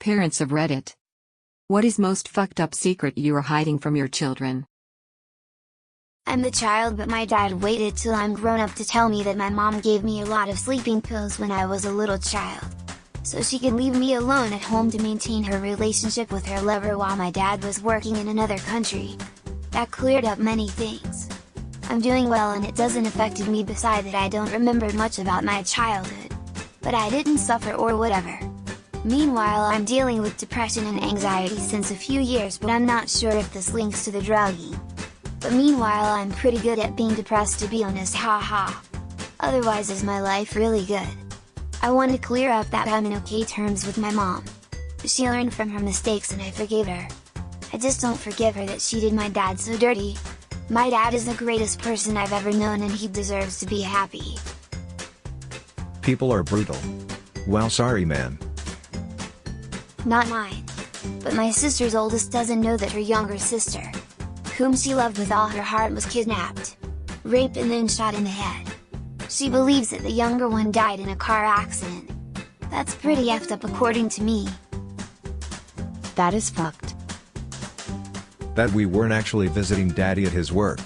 Parents of Reddit. What is most fucked up secret you are hiding from your children? I'm the child, but my dad waited till I'm grown up to tell me that my mom gave me a lot of sleeping pills when I was a little child, so she could leave me alone at home to maintain her relationship with her lover while my dad was working in another country. That cleared up many things. I'm doing well and it doesn't affect me, beside that I don't remember much about my childhood. But I didn't suffer or whatever. Meanwhile, I'm dealing with depression and anxiety since a few years, but I'm not sure if this links to the drugging. But meanwhile, I'm pretty good at being depressed, to be honest, haha. Otherwise, is my life really good? I want to clear up that I'm in okay terms with my mom. She learned from her mistakes and I forgave her. I just don't forgive her that she did my dad so dirty. My dad is the greatest person I've ever known and he deserves to be happy. People are brutal. Well, sorry man. Not mine. But my sister's oldest doesn't know that her younger sister, whom she loved with all her heart, was kidnapped, raped and then shot in the head. She believes that the younger one died in a car accident. That's pretty effed up according to me. That is fucked. That we weren't actually visiting Daddy at his work.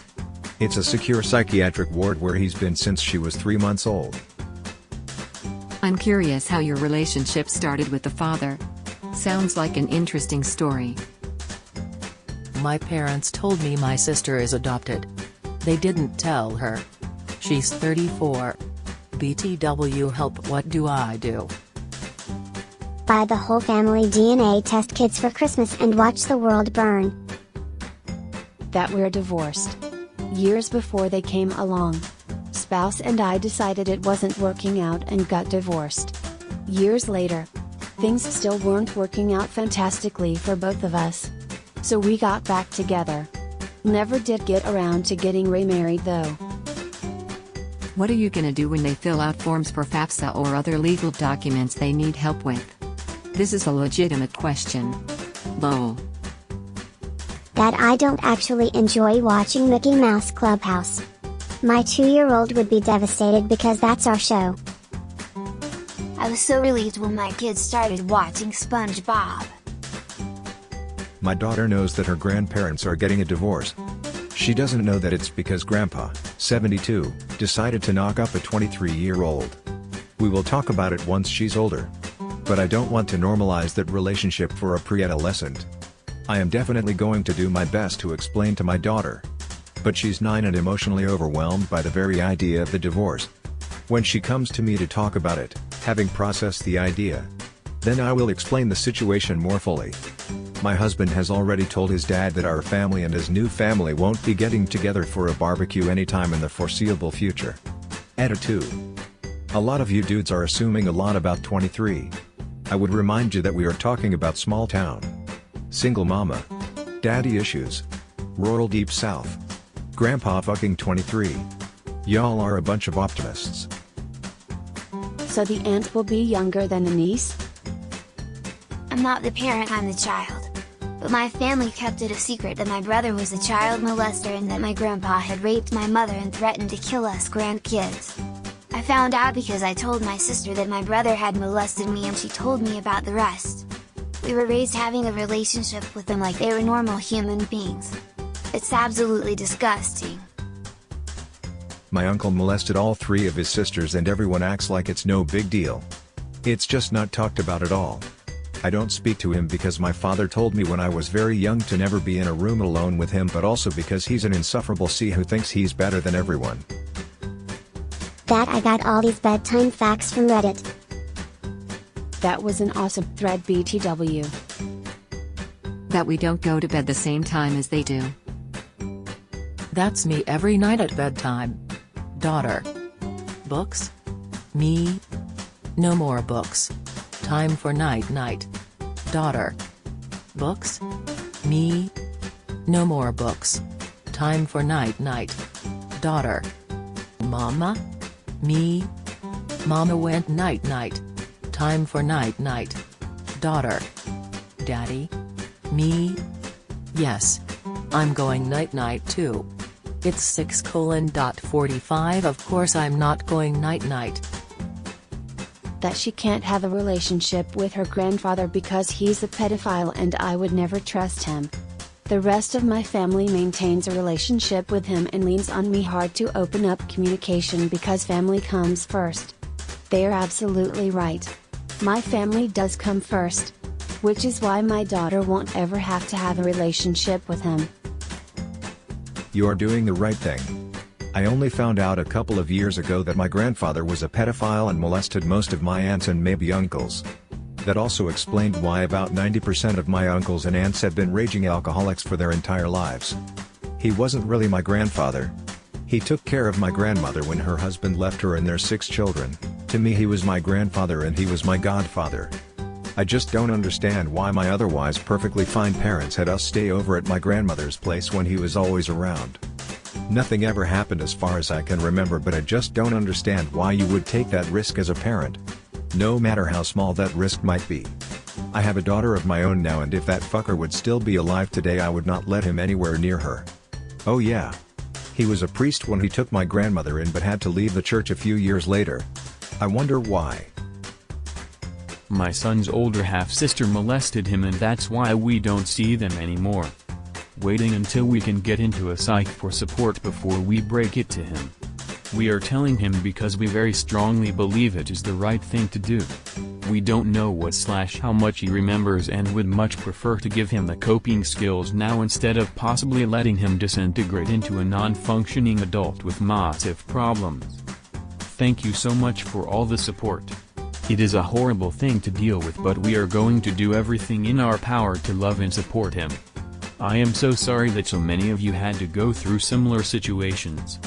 It's a secure psychiatric ward where he's been since she was 3 months old. I'm curious how your relationship started with the father. Sounds like an interesting story. My parents told me my sister is adopted. They didn't tell her. She's 34. BTW help, what do I do? Buy the whole family DNA test kits for Christmas and watch the world burn. That we're divorced. Years before they came along. Spouse and I decided it wasn't working out and got divorced. Years later, things still weren't working out fantastically for both of us. So we got back together. Never did get around to getting remarried though. What are you gonna do when they fill out forms for FAFSA or other legal documents they need help with? This is a legitimate question. Lol. That I don't actually enjoy watching Mickey Mouse Clubhouse. My 2-year-old would be devastated because that's our show. I was so relieved when my kids started watching SpongeBob. My daughter knows that her grandparents are getting a divorce. She doesn't know that it's because Grandpa, 72, decided to knock up a 23-year-old. We will talk about it once she's older. But I don't want to normalize that relationship for a pre-adolescent. I am definitely going to do my best to explain to my daughter. But she's 9 and emotionally overwhelmed by the very idea of the divorce. When she comes to me to talk about it, having processed the idea, then I will explain the situation more fully. My husband has already told his dad that our family and his new family won't be getting together for a barbecue anytime in the foreseeable future. Edit 2. A lot of you dudes are assuming a lot about 23. I would remind you that we are talking about small town. Single mama. Daddy issues. Rural deep south. Grandpa fucking 23. Y'all are a bunch of optimists. So the aunt will be younger than the niece? I'm not the parent, I'm the child. But my family kept it a secret that my brother was a child molester and that my grandpa had raped my mother and threatened to kill us grandkids. I found out because I told my sister that my brother had molested me and she told me about the rest. We were raised having a relationship with them like they were normal human beings. It's absolutely disgusting. My uncle molested all 3 of his sisters and everyone acts like it's no big deal. It's just not talked about at all. I don't speak to him because my father told me when I was very young to never be in a room alone with him, but also because he's an insufferable C who thinks he's better than everyone. That I got all these bedtime facts from Reddit. That was an awesome thread, BTW. That we don't go to bed the same time as they do. That's me every night at bedtime. Daughter. Books? Me? No more books. Time for night-night. Daughter. Books? Me? No more books. Time for night-night. Daughter. Mama? Me? Mama went night-night. Time for night-night. Daughter. Daddy? Me? Yes. I'm going night-night too. It's 6:45. Of course I'm not going night-night. that she can't have a relationship with her grandfather because he's a pedophile and I would never trust him. The rest of my family maintains a relationship with him and leans on me hard to open up communication because family comes first. They are absolutely right. My family does come first. Which is why my daughter won't ever have to have a relationship with him. You are doing the right thing. I only found out a couple of years ago that my grandfather was a pedophile and molested most of my aunts and maybe uncles. That also explained why about 90% of my uncles and aunts have been raging alcoholics for their entire lives. He wasn't really my grandfather. He took care of my grandmother when her husband left her and their 6 children. To me he was my grandfather and he was my godfather. I just don't understand why my otherwise perfectly fine parents had us stay over at my grandmother's place when he was always around. Nothing ever happened as far as I can remember, but I just don't understand why you would take that risk as a parent. No matter how small that risk might be. I have a daughter of my own now and if that fucker would still be alive today I would not let him anywhere near her. Oh yeah. He was a priest when he took my grandmother in but had to leave the church a few years later. I wonder why. My son's older half-sister molested him and that's why we don't see them anymore. Waiting until we can get into a psych for support before we break it to him. We are telling him because we very strongly believe it is the right thing to do. We don't know what/how much he remembers and would much prefer to give him the coping skills now instead of possibly letting him disintegrate into a non-functioning adult with massive problems. Thank you so much for all the support. It is a horrible thing to deal with but we are going to do everything in our power to love and support him. I am so sorry that so many of you had to go through similar situations.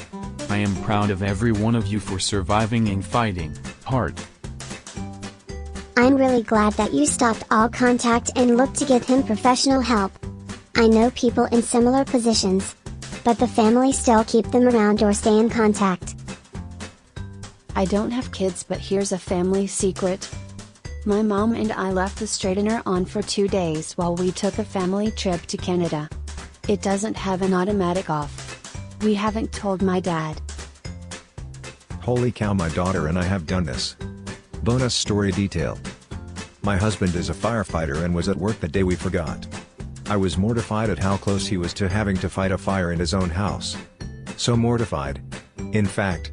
I am proud of every one of you for surviving and fighting hard. I'm really glad that you stopped all contact and looked to get him professional help. I know people in similar positions, but the family still keep them around or stay in contact. I don't have kids but here's a family secret. My mom and I left the straightener on for 2 days while we took a family trip to Canada. It doesn't have an automatic off. We haven't told my dad. Holy cow, my daughter and I have done this. Bonus story detail. My husband is a firefighter and was at work the day we forgot. I was mortified at how close he was to having to fight a fire in his own house. So mortified. In fact,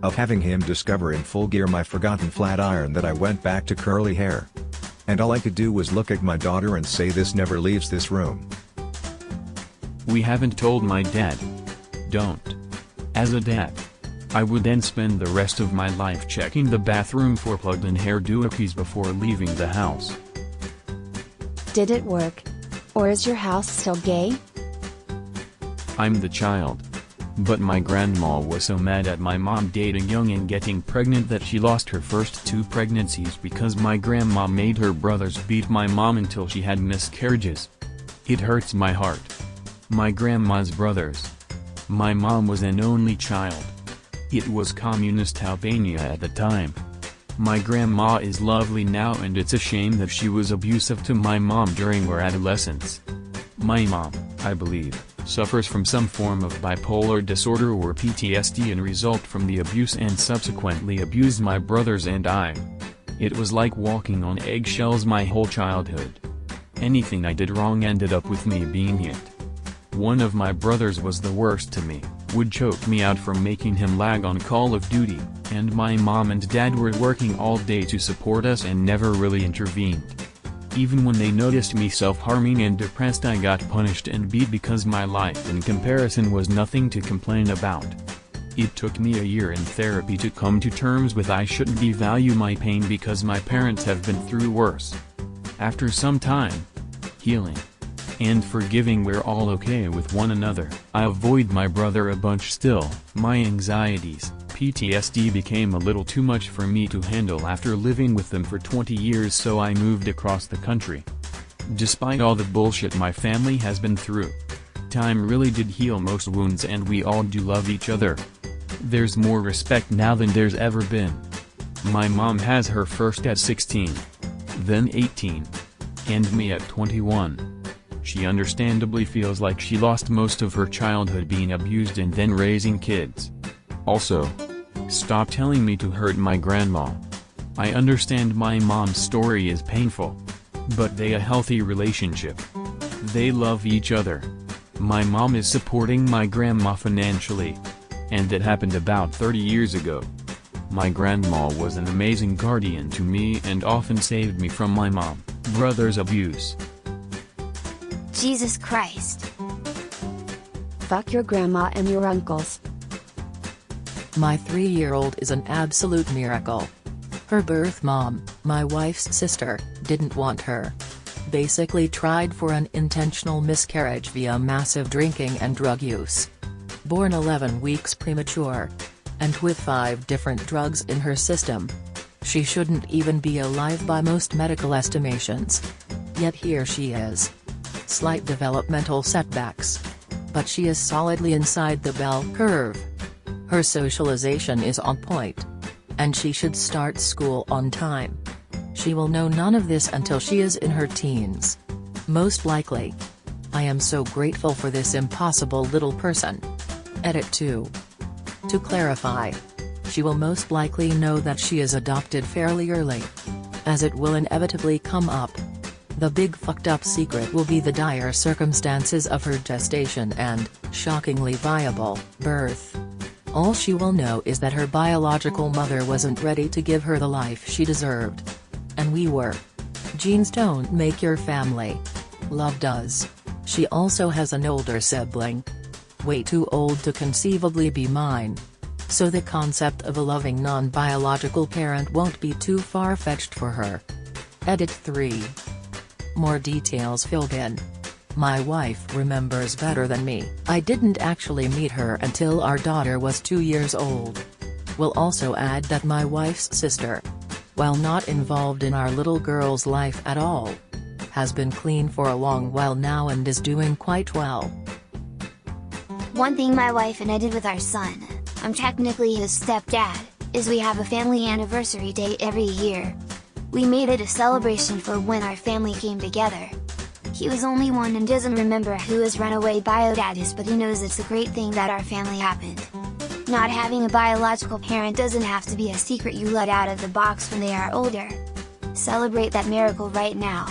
of having him discover in full gear my forgotten flat iron that I went back to curly hair. And all I could do was look at my daughter and say this never leaves this room. We haven't told my dad. Don't. As a dad, I would then spend the rest of my life checking the bathroom for plugged-in hair doohickeys before leaving the house. Did it work? Or is your house still gay? I'm the child. But my grandma was so mad at my mom dating young and getting pregnant that she lost her first 2 pregnancies because my grandma made her brothers beat my mom until she had miscarriages. It hurts my heart. My grandma's brothers. My mom was an only child. It was communist Albania at the time. My grandma is lovely now and it's a shame that she was abusive to my mom during our adolescence. My mom, I believe, suffers from some form of bipolar disorder or PTSD and result from the abuse and subsequently abused my brothers and I. It was like walking on eggshells my whole childhood. Anything I did wrong ended up with me being hit. One of my brothers was the worst to me, would choke me out from making him lag on Call of Duty, and my mom and dad were working all day to support us and never really intervened. Even when they noticed me self-harming and depressed I got punished and beat because my life in comparison was nothing to complain about. It took me a year in therapy to come to terms with I shouldn't devalue my pain because my parents have been through worse. After some time, healing, and forgiving we're all okay with one another. I avoid my brother a bunch still. My anxieties, PTSD became a little too much for me to handle after living with them for 20 years so I moved across the country. Despite all the bullshit my family has been through, time really did heal most wounds and we all do love each other. There's more respect now than there's ever been. My mom has her first at 16, then 18, and me at 21. She understandably feels like she lost most of her childhood being abused and then raising kids. Also, stop telling me to hurt my grandma. I understand my mom's story is painful. But they a healthy relationship. They love each other. My mom is supporting my grandma financially. And that happened about 30 years ago. My grandma was an amazing guardian to me and often saved me from my brother's abuse. Jesus Christ. Fuck your grandma and your uncles. My 3-year-old is an absolute miracle. Her birth mom, my wife's sister, didn't want her. Basically tried for an intentional miscarriage via massive drinking and drug use. Born 11 weeks premature. And with 5 different drugs in her system. She shouldn't even be alive by most medical estimations. Yet here she is. Slight developmental setbacks. But she is solidly inside the bell curve. Her socialization is on point. And she should start school on time. She will know none of this until she is in her teens. Most likely. I am so grateful for this impossible little person. Edit 2. To clarify. She will most likely know that she is adopted fairly early. As it will inevitably come up. The big fucked up secret will be the dire circumstances of her gestation and, shockingly viable, birth. All she will know is that her biological mother wasn't ready to give her the life she deserved. And we were. Genes don't make your family. Love does. She also has an older sibling. Way too old to conceivably be mine. So the concept of a loving non-biological parent won't be too far-fetched for her. Edit 3. More details filled in. My wife remembers better than me. I didn't actually meet her until our daughter was 2 years old. Will also add that my wife's sister, while not involved in our little girl's life at all, has been clean for a long while now and is doing quite well. One thing my wife and I did with our son, I'm technically his stepdad, is we have a family anniversary day every year. We made it a celebration for when our family came together. He was only 1 and doesn't remember who his runaway bio-dad is, but he knows it's a great thing that our family happened. Not having a biological parent doesn't have to be a secret you let out of the box when they are older. Celebrate that miracle right now.